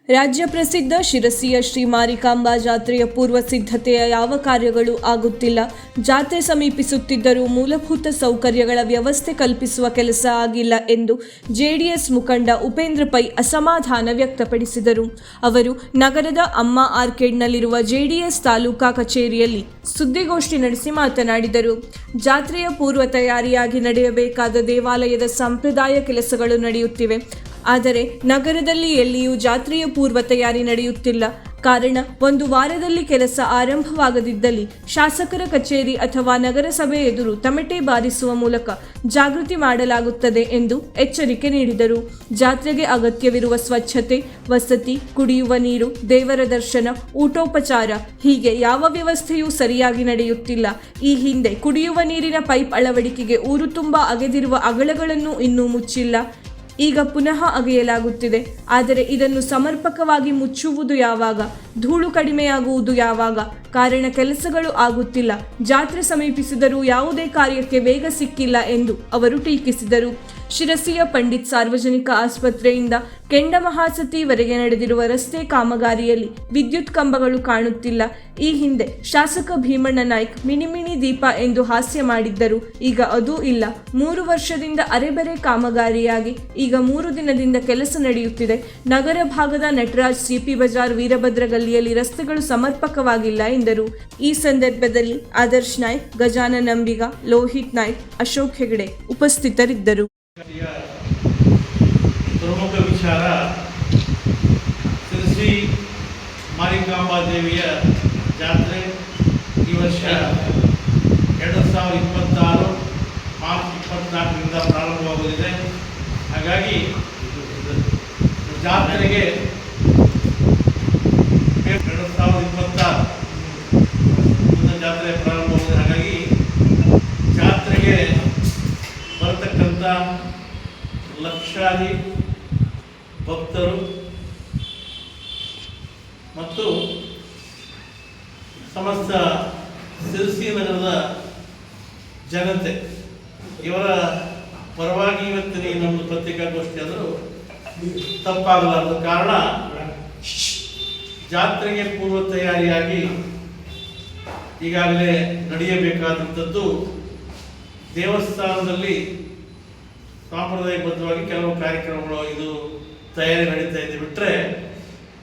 ರಾಜ್ಯ ಪ್ರಸಿದ್ಧ ಶಿರಸಿಯ ಶ್ರೀ ಮಾರಿಕಾಂಬಾ ಜಾತ್ರೆಯ ಪೂರ್ವ ಸಿದ್ಧತೆಯ ಯಾವ ಕಾರ್ಯಗಳು ಆಗುತ್ತಿಲ್ಲ. ಜಾತ್ರೆ ಸಮೀಪಿಸುತ್ತಿದ್ದರೂ ಮೂಲಭೂತ ಸೌಕರ್ಯಗಳ ವ್ಯವಸ್ಥೆ ಕಲ್ಪಿಸುವ ಕೆಲಸ ಆಗಿಲ್ಲ ಎಂದು ಜೆಡಿಎಸ್ ಮುಖಂಡ ಉಪೇಂದ್ರ ಪೈ ಅಸಮಾಧಾನ ವ್ಯಕ್ತಪಡಿಸಿದರು. ಅವರು ನಗರದ ಅಮ್ಮ ಆರ್ಕೇಡ್ನಲ್ಲಿರುವ ಜೆಡಿಎಸ್ ತಾಲೂಕಾ ಕಚೇರಿಯಲ್ಲಿ ಸುದ್ದಿಗೋಷ್ಠಿ ನಡೆಸಿ ಮಾತನಾಡಿದರು. ಜಾತ್ರೆಯ ಪೂರ್ವ ತಯಾರಿಯಾಗಿ ನಡೆಯಬೇಕಾದ ದೇವಾಲಯದ ಸಂಪ್ರದಾಯ ಕೆಲಸಗಳು ನಡೆಯುತ್ತಿವೆ. ಆದರೆ ನಗರದಲ್ಲಿ ಎಲ್ಲಿಯೂ ಜಾತ್ರೆಯ ಪೂರ್ವ ತಯಾರಿ ನಡೆಯುತ್ತಿಲ್ಲ. ಕಾರಣ, ಒಂದು ವಾರದಲ್ಲಿ ಕೆಲಸ ಆರಂಭವಾಗದಿದ್ದಲ್ಲಿ ಶಾಸಕರ ಕಚೇರಿ ಅಥವಾ ನಗರಸಭೆ ಎದುರು ತಮಟೆ ಬಾರಿಸುವ ಮೂಲಕ ಜಾಗೃತಿ ಮಾಡಲಾಗುತ್ತದೆ ಎಂದು ಎಚ್ಚರಿಕೆ ನೀಡಿದರು. ಜಾತ್ರೆಗೆ ಅಗತ್ಯವಿರುವ ಸ್ವಚ್ಛತೆ, ವಸತಿ, ಕುಡಿಯುವ ನೀರು, ದೇವರ ದರ್ಶನ, ಊಟೋಪಚಾರ ಹೀಗೆ ಯಾವ ವ್ಯವಸ್ಥೆಯೂ ಸರಿಯಾಗಿ ನಡೆಯುತ್ತಿಲ್ಲ. ಈ ಹಿಂದೆ ಕುಡಿಯುವ ನೀರಿನ ಪೈಪ್ ಅಳವಡಿಕೆಗೆ ಊರು ತುಂಬ ಅಗೆದಿರುವ ಅಗಳಗಳನ್ನು ಇನ್ನೂ ಮುಚ್ಚಿಲ್ಲ. ಈಗ ಪುನಃ ಅಗೆಯಲಾಗುತ್ತಿದೆ. ಆದರೆ ಇದನ್ನು ಸಮರ್ಪಕವಾಗಿ ಮುಚ್ಚುವುದು ಯಾವಾಗ? ಧೂಳು ಕಡಿಮೆಯಾಗುವುದು ಯಾವಾಗ? ಕಾರಣ, ಕೆಲಸಗಳು ಆಗುತ್ತಿಲ್ಲ. ಜಾತ್ರೆ ಸಮೀಪಿಸಿದರೂ ಯಾವುದೇ ಕಾರ್ಯಕ್ಕೆ ವೇಗ ಸಿಕ್ಕಿಲ್ಲ ಎಂದು ಅವರು ಟೀಕಿಸಿದರು. ಶಿರಸಿಯ ಪಂಡಿತ್ ಸಾರ್ವಜನಿಕ ಆಸ್ಪತ್ರೆಯಿಂದ ಕೆಂಡಮಹಾಸತಿವರೆಗೆ ನಡೆದಿರುವ ರಸ್ತೆ ಕಾಮಗಾರಿಯಲ್ಲಿ ವಿದ್ಯುತ್ ಕಂಬಗಳು ಕಾಣುತ್ತಿಲ್ಲ. ಈ ಹಿಂದೆ ಶಾಸಕ ಭೀಮಣ್ಣ ನಾಯ್ಕ್ ಮಿನಿ ದೀಪ ಎಂದು ಹಾಸ್ಯ ಮಾಡಿದ್ದರು. ಈಗ ಅದೂ ಇಲ್ಲ. 3 ವರ್ಷದಿಂದ ಅರೆಬರೆ ಕಾಮಗಾರಿಯಾಗಿ ಈಗ 3 ದಿನದಿಂದ ಕೆಲಸ ನಡೆಯುತ್ತಿದೆ. ನಗರ ಭಾಗದ ನಟರಾಜ್, ಸಿಪಿ ಬಜಾರ್, ವೀರಭದ್ರ ಗಲ್ಲಿಯಲ್ಲಿ ರಸ್ತೆಗಳು ಸಮರ್ಪಕವಾಗಿಲ್ಲ ಎಂದರು. ಈ ಸಂದರ್ಭದಲ್ಲಿ ಆದರ್ಶ್ ನಾಯ್ಕ್, ಗಜಾನನ್ ನಂಬಿಗ, ಲೋಹಿತ್ ನಾಯ್ಕ್, ಅಶೋಕ್ ಹೆಗಡೆ ಉಪಸ್ಥಿತರಿದ್ದರು. ಪ್ರಮುಖ ವಿಚಾರ, ಶಿರಸಿ ಮಾರಿಕಾಂಬಾ ದೇವಿಯ ಜಾತ್ರೆ ಈ ವರ್ಷ 2026 ಮಾರ್ಚ್ 24ರಿಂದ ಪ್ರಾರಂಭವಾಗುತ್ತಿದೆ. ಹಾಗಾಗಿ ಜಾತ್ರೆಗೆ 2026 ಜಾತ್ರೆ ಪ್ರಾರಂಭವಾಗಿದೆ. ಹಾಗಾಗಿ ಜಾತ್ರೆಗೆ ಬರತಕ್ಕಂಥ ಲಕ್ಷಾದಿ ಭಕ್ತರು ಮತ್ತು ಸಮಸ್ತ ಶಿರಸಿ ನಗರದ ಜನತೆ ಇವರ ಪರವಾಗಿ ಇವತ್ತಿನ ಈ ನಮ್ಮದು ಪತ್ರಿಕಾಗೋಷ್ಠಿ ಆದರೂ ತಪ್ಪಾಗಲಾರದು. ಕಾರಣ, ಜಾತ್ರೆಗೆ ಪೂರ್ವ ತಯಾರಿಯಾಗಿ ಈಗಾಗಲೇ ನಡೆಯಬೇಕಾದಂಥದ್ದು ದೇವಸ್ಥಾನದಲ್ಲಿ ಸಾಂಪ್ರದಾಯಿಕಬದ್ಧವಾಗಿ ಕೆಲವು ಕಾರ್ಯಕ್ರಮಗಳು ಇದು ತಯಾರಿ ನಡೀತಾ ಇದೆ. ಬಿಟ್ಟರೆ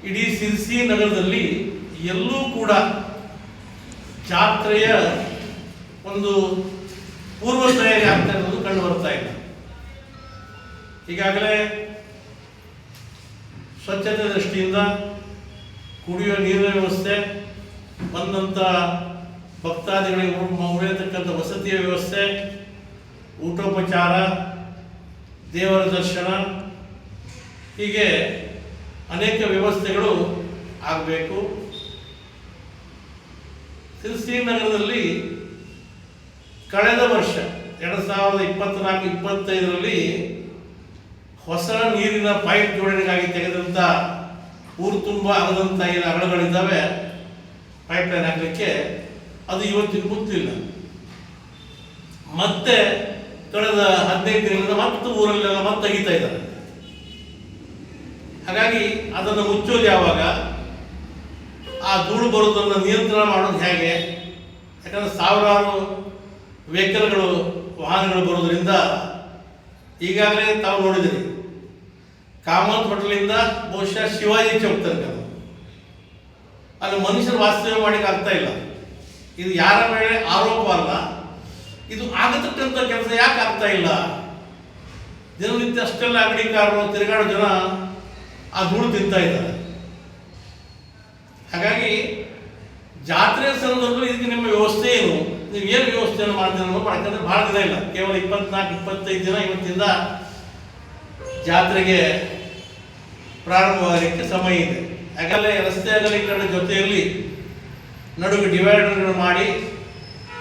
ಇಡೀ ಶಿರಸಿ ನಗರದಲ್ಲಿ ಎಲ್ಲೂ ಕೂಡ ಜಾತ್ರೆಯ ಒಂದು ಪೂರ್ವ ತಯಾರಿ ಆಗ್ತಾ ಇರೋದು ಕಂಡು ಬರ್ತಾ ಇಲ್ಲ. ಈಗಾಗಲೇ ಸ್ವಚ್ಛತೆ ದೃಷ್ಟಿಯಿಂದ ಕುಡಿಯುವ ನೀರಿನ ವ್ಯವಸ್ಥೆ, ಬಂದಂಥ ಭಕ್ತಾದಿಗಳಿಗೆ ಉಳಿಯತಕ್ಕಂಥ ವಸತಿಯ ವ್ಯವಸ್ಥೆ, ಊಟೋಪಚಾರ, ದೇವರ ದರ್ಶನ ಹೀಗೆ ಅನೇಕ ವ್ಯವಸ್ಥೆಗಳು ಆಗಬೇಕು. ಶಿರಸಿ ನಗರದಲ್ಲಿ ಕಳೆದ ವರ್ಷ 2024-25ರಲ್ಲಿ ಹೊಸ ನೀರಿನ ಪೈಪ್ ಜೋಡಣೆಗಾಗಿ ತೆಗೆದಂಥ ಊರು ತುಂಬ ಆಗದಂಥ ಏನು ಅಗಳಗಳಿದ್ದಾವೆ ಪೈಪ್ ಲೈನ್ ಹಾಕಲಿಕ್ಕೆ, ಅದು ಇವತ್ತಿಗೆ ಮುಚ್ಚಲಿಲ್ಲ. ಮತ್ತೆ ಕಳೆದ 15 ದಿನದಿಂದ ಮತ್ತೆ ಊರಲ್ಲೆಲ್ಲ ಮತ್ತೆ ತೆಗಿತಾ ಇದ್ದಾರೆ. ಹಾಗಾಗಿ ಅದನ್ನು ಮುಚ್ಚೋದು ಯಾವಾಗ? ಆ ಧೂಳು ಬರೋದನ್ನು ನಿಯಂತ್ರಣ ಮಾಡೋದು ಹೇಗೆ? ಯಾಕಂದರೆ ಸಾವಿರಾರು ವೆಹಿಕಲ್ಗಳು, ವಾಹನಗಳು ಬರೋದ್ರಿಂದ ಈಗಾಗಲೇ ತಾವು ನೋಡಿದಿರಿ, ಕಾಮತ್ ಹೋಟೆಲಿಂದ ಬಹುಶಃ ಶಿವಾಜಿ ಚೌಕ್ ತನಕ ಅಲ್ಲಿ ಮನುಷ್ಯರು ವಾಸ್ತವ್ಯ ಮಾಡಲಿಕ್ಕೆ ಆಗ್ತಾ ಇಲ್ಲ. ಇದು ಯಾರ ಮೇಲೆ ಆರೋಪ ಅಲ್ಲ, ಇದು ಆಗತಕ್ಕಂಥ ಕೆಲಸ ಯಾಕೆ ಆಗ್ತಾ ಇಲ್ಲ? ದಿನನಿತ್ಯ ಅಷ್ಟೆಲ್ಲ ಅಂಗಡಿಕಾರರು, ತಿರುಗಾಡೋ ಜನ ಆ ಧೂಳು ತಿಂತಾ ಇದ್ದಾರೆ. ಹಾಗಾಗಿ ಜಾತ್ರೆ ಸಂದರ್ಭದಲ್ಲಿ ಇದಕ್ಕೆ ನಿಮ್ಮ ವ್ಯವಸ್ಥೆ ಏನು? ನೀವು ಏನು ವ್ಯವಸ್ಥೆಯನ್ನು ಮಾಡ್ತೀರ ಅನ್ನೋದು ಯಾಕಂದರೆ ಭಾಳ ದಿನ ಇಲ್ಲ, ಕೇವಲ 24-25 ದಿನ ಇವತ್ತಿಂದ ಜಾತ್ರೆಗೆ ಪ್ರಾರಂಭವಾಗಲಿಕ್ಕೆ ಸಮಯ ಇದೆ. ಯಾಕಂದರೆ ರಸ್ತೆ ಅಗಲೀಕರಣ ಜೊತೆಯಲ್ಲಿ ನಡುವೆ ಡಿವೈಡರ್ಗಳು ಮಾಡಿ,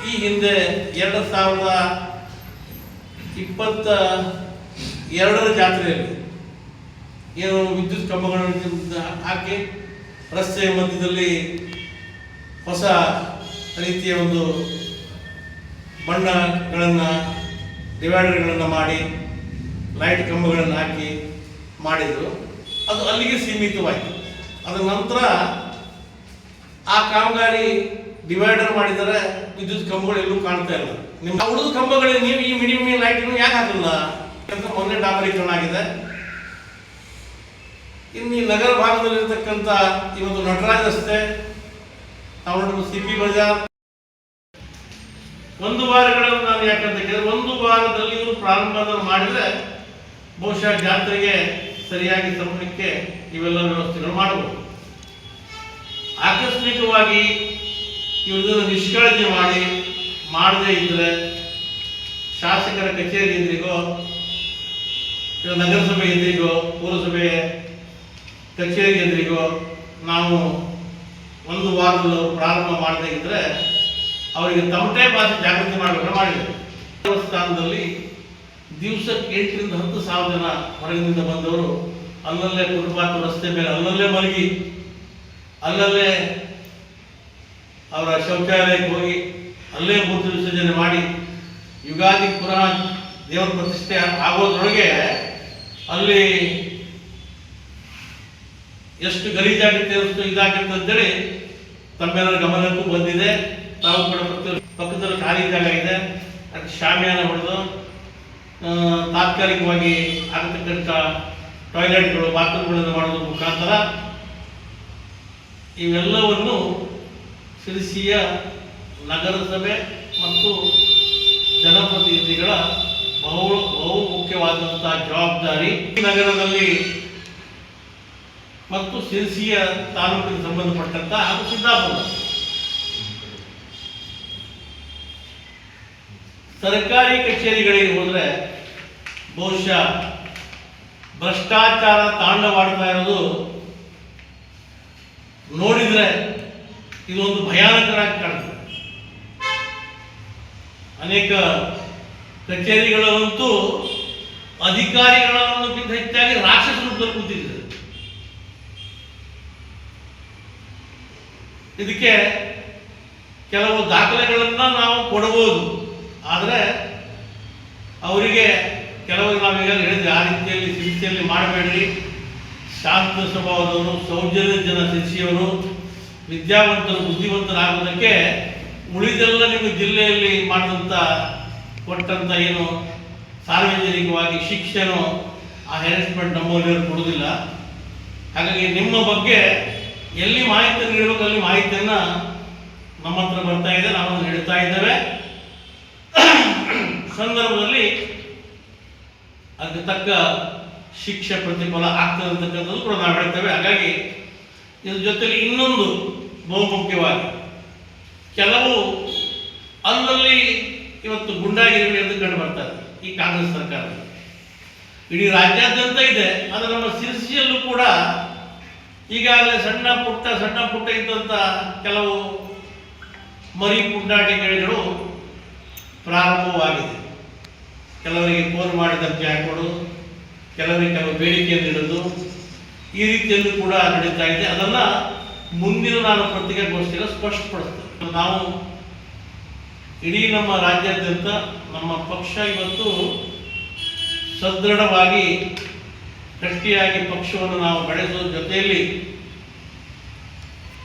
ಈ ಹಿಂದೆ 2022ರ ಜಾತ್ರೆಯಲ್ಲಿ ಏನು ವಿದ್ಯುತ್ ಕಂಬಗಳನ್ನು ಹಾಕಿ ರಸ್ತೆಯ ಮಧ್ಯದಲ್ಲಿ ಹೊಸ ರೀತಿಯ ಒಂದು ಬಣ್ಣಗಳನ್ನು, ಡಿವೈಡರ್ಗಳನ್ನು ಮಾಡಿ ಲೈಟ್ ಕಂಬಗಳನ್ನು ಹಾಕಿ ಮಾಡಿದರು. ಅದು ಅಲ್ಲಿಗೆ ಸೀಮಿತವಾಯಿತು. ಅದರ ನಂತರ ಆ ಕಾಮಗಾರಿ ಡಿವೈಡರ್ ಮಾಡಿದರೆ ವಿದ್ಯುತ್ ಕಂಬಗಳು ಎಲ್ಲೂ ಕಾಣ್ತಾ ಇಲ್ಲ. ನಿಮ್ಮ ಉಳಿದ ಕಂಬಗಳಿಗೆ ನೀವು ಈ ಮಿನಿಮಮ್ ಲೈಟ್ ಯಾಕೆ ಹಾಕಲ್ಲ ಅಂತ ಮೊನ್ನೆ ಡಾಂಬರೀಕರಣ ಆಗಿದೆ. ಇನ್ನು ಈ ನಗರ ಭಾಗದಲ್ಲಿರ್ತಕ್ಕಂಥ ಇವತ್ತು ನಟರಾಜ್ ರಸ್ತೆ, ತಾವು ಸಿಪಿ ಬಜಾರ್, ಒಂದು ವಾರಗಳನ್ನು ನಾನು ಯಾಕಂತ ಕೇಳಿದ್ರೆ, ಒಂದು ವಾರದಲ್ಲಿ ಇವರು ಪ್ರಾರಂಭ ಮಾಡಿದರೆ ಬಹುಶಃ ಜಾತ್ರೆಗೆ ಸರಿಯಾಗಿ ಸಮಯಕ್ಕೆ ಇವೆಲ್ಲ ವ್ಯವಸ್ಥೆಗಳು ಮಾಡಬಹುದು. ಆಕಸ್ಮಿಕವಾಗಿ ಇವುದನ್ನು ನಿಷ್ಕಾಳಜಿ ಮಾಡದೇ ಇದ್ದರೆ ಶಾಸಕರ ಕಚೇರಿ ಎದುರಿಗೋ, ನಗರಸಭೆ ಎದುರಿಗೋ, ಪುರಸಭೆ ಕಚೇರಿ ಎದುರಿಗೋ ನಾವು ಒಂದು ವಾರದಲ್ಲಿ ಪ್ರಾರಂಭ ಮಾಡದೇ ಇದ್ದರೆ ಅವರಿಗೆ ತಮಟೆ ಭಾಷೆ ಜಾಗೃತಿ ಮಾಡಬೇಕು ಮಾಡಿದೆ. ದೇವಸ್ಥಾನದಲ್ಲಿ ದಿವಸಕ್ಕೆ 8,000 to 10,000 ಜನ ಹೊರಗಿನಿಂದ ಬಂದವರು ಅಲ್ಲಲ್ಲೇ ಫುಟ್ಪಾತ್ ರಸ್ತೆ ಮೇಲೆ ಅಲ್ಲಲ್ಲೇ ಮಲಗಿ, ಅಲ್ಲಲ್ಲೇ ಅವರ ಶೌಚಾಲಯಕ್ಕೆ ಹೋಗಿ ಅಲ್ಲೇ ಮೂರ್ತಿ ವಿಸರ್ಜನೆ ಮಾಡಿ ಯುಗಾದಿ ಪುನಃ ದೇವರ ಪ್ರತಿಷ್ಠೆ ಆಗೋದ್ರೊಳಗೆ ಅಲ್ಲಿ ಎಷ್ಟು ಗಲೀಜಾಗುತ್ತೆ, ಎಷ್ಟು ಇದಾಗುತ್ತೆ ಅಂತೇಳಿ ತಮ್ಮೆಲ್ಲರ ಗಮನಕ್ಕೂ ಬಂದಿದೆ. ತಾವು ಕೂಡ ಪಕ್ಕದಲ್ಲಿ ಖಾಲಿ ಜಾಗ ಇದೆ, ಅದಕ್ಕೆ ಶಾಮಿಯಾನ ಹೊಡೆದು ತಾತ್ಕಾಲಿಕವಾಗಿ ಆಗತಕ್ಕಂಥ ಟಾಯ್ಲೆಟ್ಗಳು, ಬಾತ್ರೂಮ್ಗಳನ್ನು ಮಾಡೋದ್ರ ಮುಖಾಂತರ ಇವೆಲ್ಲವನ್ನು ಶಿರಸಿಯ ನಗರಸಭೆ ಮತ್ತು ಜನಪ್ರತಿನಿಧಿಗಳ ಬಹು ಮುಖ್ಯವಾದಂಥ ಜವಾಬ್ದಾರಿ. ಈ ನಗರದಲ್ಲಿ ಮತ್ತು ಶಿರಸಿಯ ತಾಲೂಕಿಗೆ ಸಂಬಂಧಪಟ್ಟಂತ ಹಾಗೂ ಸಿದ್ದಾಪುರ ಸರ್ಕಾರಿ ಕಚೇರಿಗಳಿಗೆ ಹೋದರೆ ಬಹುಶಃ ಭ್ರಷ್ಟಾಚಾರ ತಾಂಡವಾಡ್ತಾ ಇರೋದು ನೋಡಿದರೆ ಇದೊಂದು ಭಯಾನಕರಾಗಿ ಕಾಣ್ತದೆ. ಅನೇಕ ಕಚೇರಿಗಳಂತೂ ಅಧಿಕಾರಿಗಳನ್ನಕ್ಕಿಂತ ಹೆಚ್ಚಾಗಿ ರಾಕ್ಷಸ ರೂಪದಲ್ಲಿ ಕೂತಿದ್ದಾರೆ. ಇದಕ್ಕೆ ಕೆಲವು ದಾಖಲೆಗಳನ್ನು ನಾವು ಕೊಡಬಹುದು, ಆದರೆ ಅವರಿಗೆ ಕೆಲವರಿಗೆ ನಾವೀಗ ಹೇಳಿದ್ವಿ, ಆ ರೀತಿಯಲ್ಲಿ ಶಿರಸಿಯಲ್ಲಿ ಮಾಡಬೇಡ್ರಿ, ಶಾಂತ ಸ್ವಭಾವದವರು, ಸೌಜನ್ಯ ಜನ ಶಿರಸಿಯವರು, ವಿದ್ಯಾವಂತರು, ಬುದ್ಧಿವಂತರಾಗೋದಕ್ಕೆ ಉಳಿದೆಲ್ಲ ನಿಮ್ಮ ಜಿಲ್ಲೆಯಲ್ಲಿ ಮಾಡಿದಂಥ ಕೊಟ್ಟಂಥ ಏನು ಸಾರ್ವಜನಿಕವಾಗಿ ಶಿಕ್ಷೆನೋ ಆ ಹೆರಾಸ್ಮೆಂಟ್ ನಮ್ಮಲ್ಲಿ ಕೊಡೋದಿಲ್ಲ. ಹಾಗಾಗಿ ನಿಮ್ಮ ಬಗ್ಗೆ ಎಲ್ಲಿ ಮಾಹಿತಿಯನ್ನು ನೀಡಬೇಕು ಅಲ್ಲಿ ಮಾಹಿತಿಯನ್ನು ನಮ್ಮ ಹತ್ರ ಬರ್ತಾ ಇದೆ, ನಾವು ನೀಡ್ತಾ ಇದ್ದೇವೆ. ಸಂದರ್ಭದಲ್ಲಿ ಅದಕ್ಕೆ ತಕ್ಕ ಶಿಕ್ಷೆ ಪ್ರತಿಫಲ ಆಗ್ತದೆ ಅಂತಕ್ಕಂಥದ್ದು ಕೂಡ ನಾವು ಹೇಳ್ತೇವೆ. ಹಾಗಾಗಿ ಇದ್ರ ಜೊತೆಲಿ ಇನ್ನೊಂದು ಬಹುಮುಖ್ಯವಾಗಿ ಕೆಲವು ಅಲ್ಲಲ್ಲಿ ಇವತ್ತು ಗುಂಡಾಗಿರಿಗಳು ಎದ್ದು ಕಂಡು ಬರ್ತಾರೆ ಈ ಕಾಂಗ್ರೆಸ್ ಸರ್ಕಾರದಲ್ಲಿ. ಇಡೀ ರಾಜ್ಯಾದ್ಯಂತ ಇದೆ, ಆದರೆ ನಮ್ಮ ಶಿರಸಿಯಲ್ಲೂ ಕೂಡ ಈಗಾಗಲೇ ಸಣ್ಣ ಪುಟ್ಟ ಇದ್ದಂಥ ಕೆಲವು ಮರಿ ಪುಂಡಾಟಿಕೆಗಳು ಪ್ರಾರಂಭವಾಗಿದೆ. ಕೆಲವರಿಗೆ ಫೋನ್ ಮಾಡಿ ಧಮಕಿ ಹಾಕೋದು, ಕೆಲವರಿಗೆ ಕೆಲವು ಬೇಡಿಕೆಯನ್ನು ನೀಡೋದು, ಈ ರೀತಿಯಲ್ಲೂ ಕೂಡ ನಡೀತಾ ಇದೆ. ಅದನ್ನು ಮುಂದಿನ ನಾನು ಪತ್ರಿಕಾಗೋಷ್ಠಿಯಲ್ಲಿ ಸ್ಪಷ್ಟಪಡಿಸ್ತೇನೆ. ನಾವು ಇಡೀ ನಮ್ಮ ರಾಜ್ಯಾದ್ಯಂತ ನಮ್ಮ ಪಕ್ಷ ಇವತ್ತು ಸದೃಢವಾಗಿ ಗಟ್ಟಿಯಾಗಿ ಪಕ್ಷವನ್ನು ನಾವು ಬೆಳೆಸುವ ಜೊತೆಯಲ್ಲಿ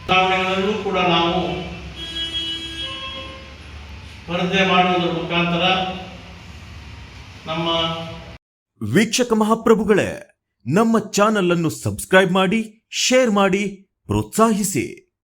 ಚುನಾವಣೆಗಳಲ್ಲೂ ಕೂಡ ನಾವು ಸ್ಪರ್ಧೆ ಮಾಡುವುದರ ಮುಖಾಂತರ ನಮ್ಮ ವೀಕ್ಷಕ ಮಹಾಪ್ರಭುಗಳೇ, ನಮ್ಮ ಚಾನಲ್ ಅನ್ನು ಸಬ್ಸ್ಕ್ರೈಬ್ ಮಾಡಿ, ಶೇರ್ ಮಾಡಿ, ಪ್ರೋತ್ಸಾಹಿಸಿ.